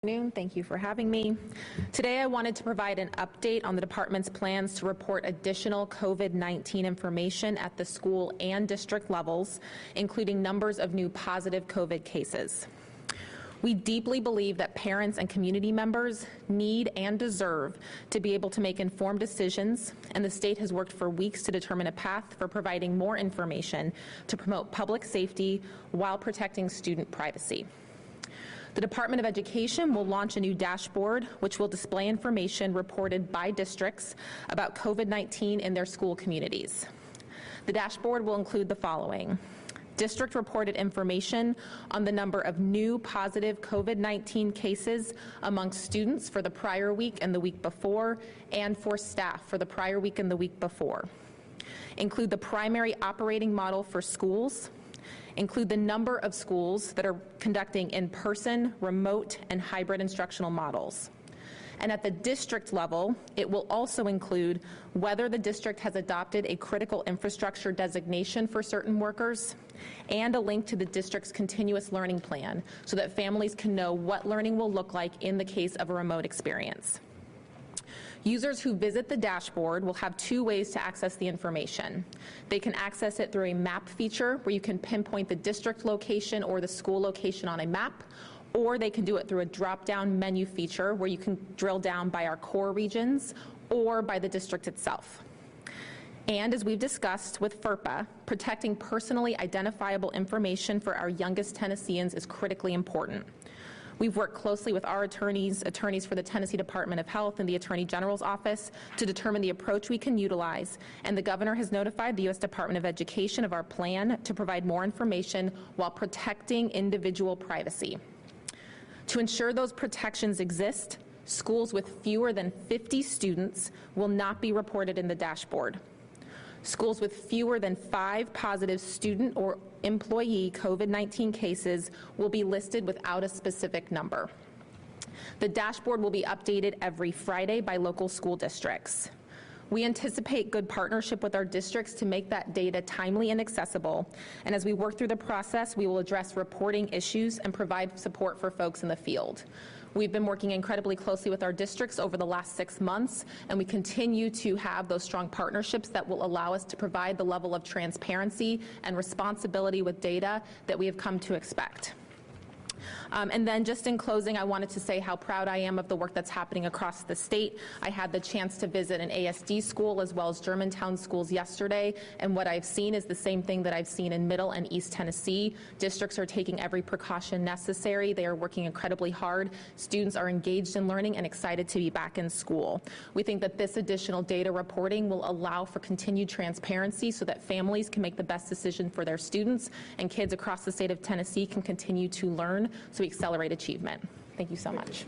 Thank you for having me. Today I wanted to provide an update on the department's plans to report additional COVID-19 information at the school and district levels, including numbers of new positive COVID cases. We deeply believe that parents and community members need and deserve to be able to make informed decisions, and the state has worked for weeks to determine a path for providing more information to promote public safety while protecting student privacy. The Department of Education will launch a new dashboard which will display information reported by districts about COVID-19 in their school communities. The dashboard will include the following: district reported information on the number of new positive COVID-19 cases among students for the prior week and the week before, and for staff for the prior week and the week before. Include the primary operating model for schools. Include the number of schools that are conducting in-person, remote, and hybrid instructional models. And at the district level, it will also include whether the district has adopted a critical infrastructure designation for certain workers, and a link to the district's continuous learning plan so that families can know what learning will look like in the case of a remote experience. Users who visit the dashboard will have two ways to access the information. They can access it through a map feature where you can pinpoint the district location or the school location on a map, or they can do it through a drop-down menu feature where you can drill down by our core regions or by the district itself. And as we've discussed with FERPA, protecting personally identifiable information for our youngest Tennesseans is critically important. We've worked closely with our attorneys for the Tennessee Department of Health and the Attorney General's office to determine the approach we can utilize, and the governor has notified the U.S. Department of Education of our plan to provide more information while protecting individual privacy. To ensure those protections exist, schools with fewer than 50 students will not be reported in the dashboard. Schools with fewer than 5 positive student or employee COVID-19 cases will be listed without a specific number. The dashboard will be updated every Friday by local school districts. We anticipate good partnership with our districts to make that data timely and accessible, and as we work through the process, we will address reporting issues and provide support for folks in the field. We've been working incredibly closely with our districts over the last 6 months, and we continue to have those strong partnerships that will allow us to provide the level of transparency and responsibility with data that we have come to expect. And then just in closing, I wanted to say how proud I am of the work that's happening across the state. I had the chance to visit an ASD school as well as Germantown schools yesterday, and what I've seen is the same thing that I've seen in Middle and East Tennessee. Districts are taking every precaution necessary. They are working incredibly hard. Students are engaged in learning and excited to be back in school. We think that this additional data reporting will allow for continued transparency so that families can make the best decision for their students, and kids across the state of Tennessee can continue to learn so we accelerate achievement. Thank you so much.